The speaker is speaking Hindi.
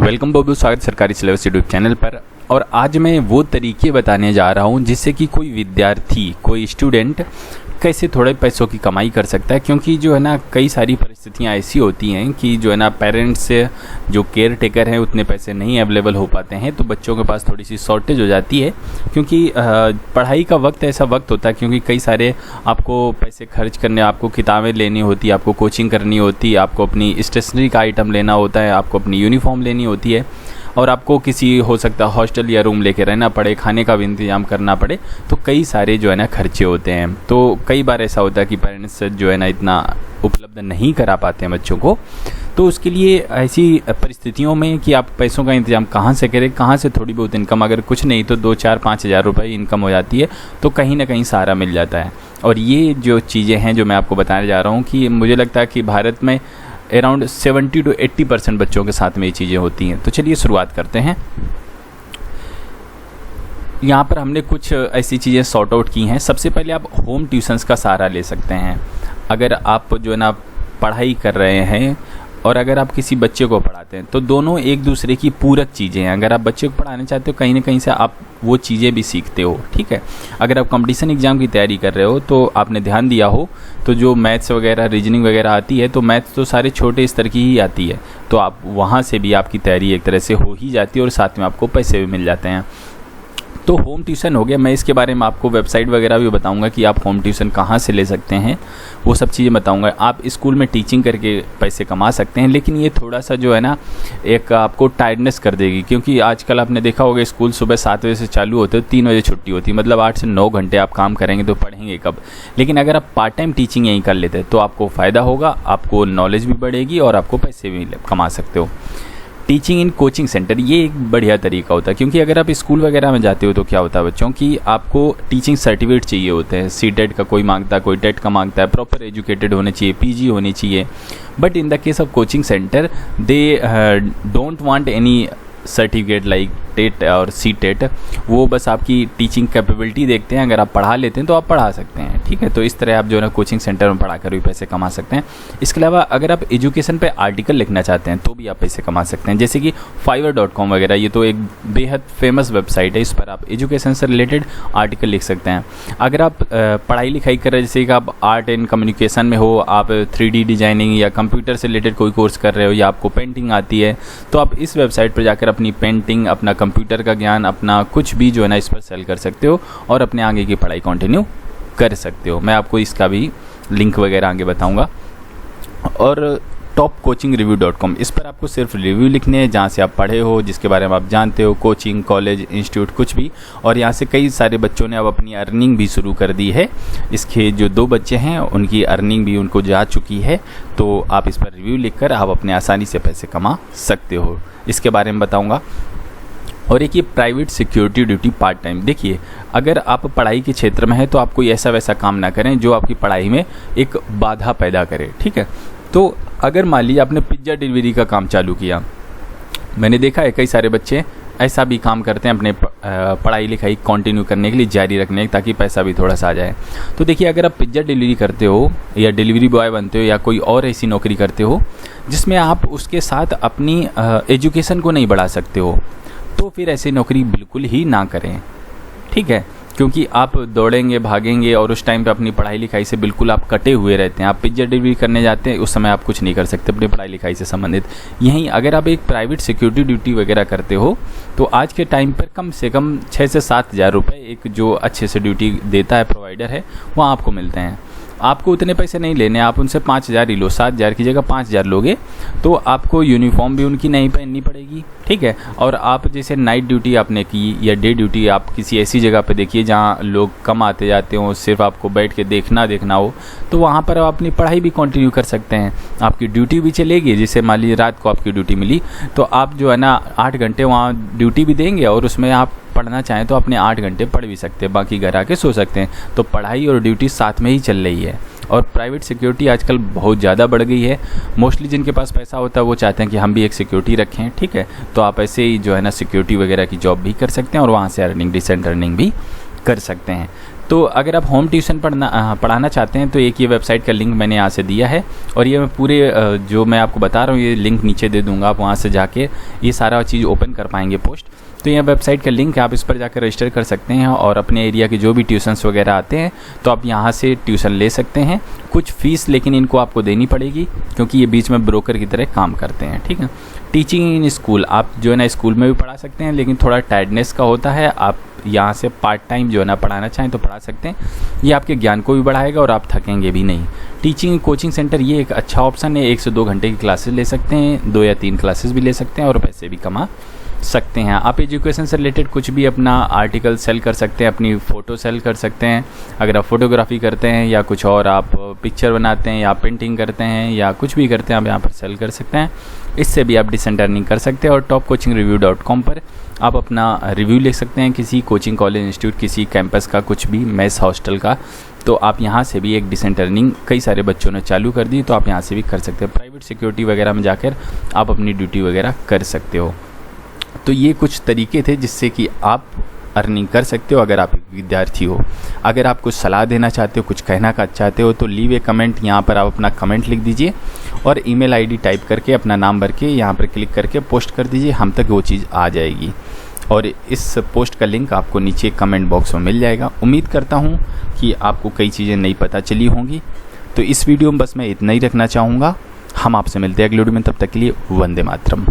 वेलकम बहुत बहुत स्वागत सरकारी सिलेबस यूट्यूब चैनल पर। और आज मैं वो तरीके बताने जा रहा हूँ जिससे कि कोई विद्यार्थी, कोई स्टूडेंट कैसे थोड़े पैसों की कमाई कर सकता है। क्योंकि जो है ना, कई सारी परिस्थितियाँ ऐसी होती हैं कि जो है ना, पेरेंट्स से जो केयर टेकर हैं उतने पैसे नहीं अवेलेबल हो पाते हैं, तो बच्चों के पास थोड़ी सी शॉर्टेज हो जाती है। क्योंकि पढ़ाई का वक्त ऐसा वक्त होता है, क्योंकि कई सारे आपको पैसे खर्च करने, आपको किताबें लेनी होती, आपको कोचिंग करनी होती, आपको अपनी स्टेशनरी का आइटम लेना होता है, आपको अपनी यूनिफॉर्म लेनी होती है, और आपको किसी हो सकता है हॉस्टल या रूम लेके रहना पड़े, खाने का भी इंतजाम करना पड़े। तो कई सारे जो है ना खर्चे होते हैं। तो कई बार ऐसा होता है कि पेरेंट्स जो है ना इतना उपलब्ध नहीं करा पाते हैं बच्चों को। तो उसके लिए ऐसी परिस्थितियों में कि आप पैसों का इंतजाम कहाँ से करें, कहाँ से थोड़ी बहुत इनकम, अगर कुछ नहीं तो 2-4-5 हज़ार रुपये इनकम हो जाती है, तो कहीं ना कहीं सहारा मिल जाता है। और ये जो चीज़ें हैं जो मैं आपको बताने जा रहा हूँ, कि मुझे लगता है कि भारत में अराउंड 70 to 80% बच्चों के साथ में ये चीज़ें होती हैं। तो चलिए शुरुआत करते हैं। यहाँ पर हमने कुछ ऐसी चीज़ें सॉर्ट आउट की हैं। सबसे पहले आप होम ट्यूशन्स का सहारा ले सकते हैं। अगर आप जो है ना पढ़ाई कर रहे हैं और अगर आप किसी बच्चे को पढ़ाते हैं, तो दोनों एक दूसरे की पूरक चीज़ें हैं। अगर आप बच्चे को पढ़ाना चाहते हो, कहीं ना कहीं से आप वो चीज़ें भी सीखते हो, ठीक है। अगर आप कंपटीशन एग्ज़ाम की तैयारी कर रहे हो, तो आपने ध्यान दिया हो तो जो मैथ्स वगैरह, रीजनिंग वगैरह आती है, तो मैथ्स तो सारे छोटे स्तर की ही आती है, तो आप वहाँ से भी आपकी तैयारी एक तरह से हो ही जाती है और साथ में आपको पैसे भी मिल जाते हैं। तो होम ट्यूशन हो गया। मैं इसके बारे में आपको वेबसाइट वगैरह भी बताऊंगा कि आप होम ट्यूशन कहाँ से ले सकते हैं, वो सब चीज़ें बताऊंगा। आप स्कूल में टीचिंग करके पैसे कमा सकते हैं, लेकिन ये थोड़ा सा जो है ना एक आपको टायर्डनेस कर देगी। क्योंकि आजकल आपने देखा होगा स्कूल सुबह 7 बजे से चालू होते हो, 3 बजे छुट्टी होती है, मतलब 8 से 9 घंटे आप काम करेंगे तो पढ़ेंगे कब। लेकिन अगर आप पार्ट टाइम टीचिंग यहीं कर लेते हैं तो आपको फ़ायदा होगा, आपको नॉलेज भी बढ़ेगी और आपको पैसे भी कमा सकते हो। टीचिंग इन कोचिंग सेंटर, ये एक बढ़िया तरीका होता है। क्योंकि अगर आप स्कूल वगैरह में जाते हो तो क्या होता है बच्चों की, आपको टीचिंग सर्टिफिकेट चाहिए होते हैं। सीटेट का कोई मांगता है, कोई टेट का मांगता है, प्रॉपर एजुकेटेड होने चाहिए, पीजी होनी चाहिए। But in the case of coaching centre they don't want any certificate like TET और सी टेट। वो बस आपकी टीचिंग कैपेबिलिटी देखते हैं। अगर आप पढ़ा लेते हैं तो आप पढ़ा सकते हैं, ठीक है। तो इस तरह आप जो है ना कोचिंग सेंटर में पढ़ा कर भी पैसे कमा सकते हैं। इसके अलावा अगर आप एजुकेशन पे आर्टिकल लिखना चाहते हैं तो भी आप पैसे कमा सकते हैं, जैसे कि fiverr.com वगैरह। ये तो एक बेहद फेमस वेबसाइट है, इस पर आप एजुकेशन से रिलेटेड आर्टिकल लिख सकते हैं। अगर आप पढ़ाई लिखाई कर रहे हैं, जैसे कि आप आर्ट एंड कम्युनिकेशन में हो, आप 3D डिजाइनिंग या कंप्यूटर से रिलेटेड कोई कोर्स कर रहे हो, या आपको पेंटिंग आती है, तो आप इस वेबसाइट पर जाकर अपनी पेंटिंग, अपना कंप्यूटर का ज्ञान, अपना कुछ भी जो है ना इस पर सेल कर सकते हो और अपने आगे की पढ़ाई कंटिन्यू कर सकते हो। मैं आपको इसका भी लिंक वगैरह आगे बताऊंगा। और topcoachingreview.com, इस पर आपको सिर्फ रिव्यू लिखने हैं जहाँ से आप पढ़े हो, जिसके बारे में आप जानते हो, कोचिंग, कॉलेज, इंस्टीट्यूट, कुछ भी। और यहाँ से कई सारे बच्चों ने अब अपनी अर्निंग भी शुरू कर दी है। इसके जो 2 बच्चे हैं उनकी अर्निंग भी उनको जा चुकी है। तो आप इस पर रिव्यू लिखकर आप अपने आसानी से पैसे कमा सकते हो, इसके बारे में बताऊँगा। और एक ये private security duty part time. देखिए, अगर आप पढ़ाई के क्षेत्र में हैं तो आप कोई ऐसा वैसा काम ना करें जो आपकी पढ़ाई में एक बाधा पैदा करे, ठीक है। तो अगर मान लीजिए आपने पिज्ज़ा डिलीवरी का काम चालू किया, मैंने देखा है कई सारे बच्चे ऐसा भी काम करते हैं अपने पढ़ाई लिखाई कंटिन्यू करने के लिए, जारी रखने, ताकि पैसा भी थोड़ा सा आ जाए। तो देखिए, अगर आप पिज्ज़ा डिलीवरी करते हो या डिलीवरी बॉय बनते हो या कोई और ऐसी नौकरी करते हो जिसमें आप उसके साथ अपनी एजुकेशन को नहीं बढ़ा सकते हो, तो फिर ऐसी नौकरी बिल्कुल ही ना करें, ठीक है। क्योंकि आप दौड़ेंगे, भागेंगे और उस टाइम पे अपनी पढ़ाई लिखाई से बिल्कुल आप कटे हुए रहते हैं। आप पिज्जा डिलीवरी करने जाते हैं, उस समय आप कुछ नहीं कर सकते अपनी पढ़ाई लिखाई से संबंधित। यहीं अगर आप एक प्राइवेट सिक्योरिटी ड्यूटी वगैरह करते हो तो आज के टाइम पर कम से कम 6 से 7 हज़ार रुपये एक जो अच्छे से ड्यूटी देता है प्रोवाइडर है, वहाँ आपको मिलते हैं। आपको उतने पैसे नहीं लेने, आप उनसे 5,000 ही लो। 7,000 की जगह 5,000 लोगे तो आपको यूनिफॉर्म भी उनकी नहीं पहननी पड़ेगी, ठीक है। और आप जैसे नाइट ड्यूटी आपने की या डे ड्यूटी, आप किसी ऐसी जगह पे देखिए जहाँ लोग कम आते जाते हो, सिर्फ आपको बैठ के देखना हो, तो वहाँ पर आप अपनी पढ़ाई भी कंटिन्यू कर सकते हैं। आपकी ड्यूटी भी चलेगी। जैसे मान लीजिए रात को आपकी ड्यूटी मिली तो आप जो है ना 8 घंटे वहाँ ड्यूटी भी देंगे और उसमें आप पढ़ना चाहें तो अपने 8 घंटे पढ़ भी सकते हैं, बाकी घर आके सो सकते हैं। तो पढ़ाई और ड्यूटी साथ में ही चल रही है। और प्राइवेट सिक्योरिटी आजकल बहुत ज़्यादा बढ़ गई है। मोस्टली जिनके पास पैसा होता है वो चाहते हैं कि हम भी एक सिक्योरिटी रखें, ठीक है। तो आप ऐसे ही जो है ना सिक्योरिटी वगैरह की जॉब भी कर सकते हैं और वहाँ से अर्निंग, डिसेंट अर्निंग भी कर सकते हैं। तो अगर आप होम ट्यूशन पढ़ाना चाहते हैं तो एक ये वेबसाइट का लिंक मैंने यहाँ से दिया है, और ये मैं पूरे जो मैं आपको बता रहा हूँ ये लिंक नीचे दे दूँगा, आप वहाँ से जाके ये सारा चीज़ ओपन कर पाएंगे पोस्ट। तो यह वेबसाइट का लिंक है, आप इस पर जाकर रजिस्टर कर सकते हैं और अपने एरिया के जो भी ट्यूशन्स वगैरह आते हैं तो आप यहाँ से ट्यूशन ले सकते हैं। कुछ फ़ीस लेकिन इनको आपको देनी पड़ेगी क्योंकि ये बीच में ब्रोकर की तरह काम करते हैं, ठीक है। टीचिंग इन स्कूल, आप जो है ना स्कूल में भी पढ़ा सकते हैं, लेकिन थोड़ा टायर्डनेस का होता है। आप यहाँ से पार्ट टाइम जो है ना पढ़ाना चाहें तो पढ़ा सकते हैं, ये आपके ज्ञान को भी बढ़ाएगा और आप थकेंगे भी नहीं। टीचिंग कोचिंग सेंटर ये एक अच्छा ऑप्शन है, 1 से 2 घंटे की क्लासेस ले सकते हैं, 2 या 3 क्लासेस भी ले सकते हैं और पैसे भी कमा सकते हैं। आप एजुकेशन से रिलेटेड कुछ भी अपना आर्टिकल सेल कर सकते हैं, अपनी फ़ोटो सेल कर सकते हैं। अगर आप फोटोग्राफी करते हैं या कुछ और आप पिक्चर बनाते हैं या पेंटिंग करते हैं या कुछ भी करते हैं, आप यहाँ पर सेल कर सकते हैं। इससे भी आप डिसेंट अर्निंग कर सकते हैं। और topcoachingreview.com पर आप अपना रिव्यू लिख सकते हैं किसी कोचिंग कॉलेज इंस्टीट्यूट, किसी कैंपस का, कुछ भी मेस हॉस्टल का, तो आप यहाँ से भी एक डिसेंट अर्निंग कई सारे बच्चों ने चालू कर दी, तो आप यहाँ से भी कर सकते हैं। प्राइवेट सिक्योरिटी वगैरह में जाकर आप अपनी ड्यूटी वगैरह कर सकते हो। तो ये कुछ तरीके थे जिससे कि आप अर्निंग कर सकते हो अगर आप एक विद्यार्थी हो। अगर आप कुछ सलाह देना चाहते हो, कुछ कहना का चाहते हो तो लीव ए कमेंट, यहाँ पर आप अपना कमेंट लिख दीजिए और ईमेल आईडी टाइप करके अपना नाम भर के यहाँ पर क्लिक करके पोस्ट कर दीजिए, हम तक वो चीज़ आ जाएगी और इस पोस्ट का लिंक आपको नीचे कमेंट बॉक्स में मिल जाएगा। उम्मीद करता हूँ कि आपको कई चीज़ें नहीं पता चली होंगी। तो इस वीडियो में बस मैं इतना ही रखना चाहूँगा। हम आपसे मिलते हैं अगले वीडियो में, तब तक के लिए वंदे मातरम।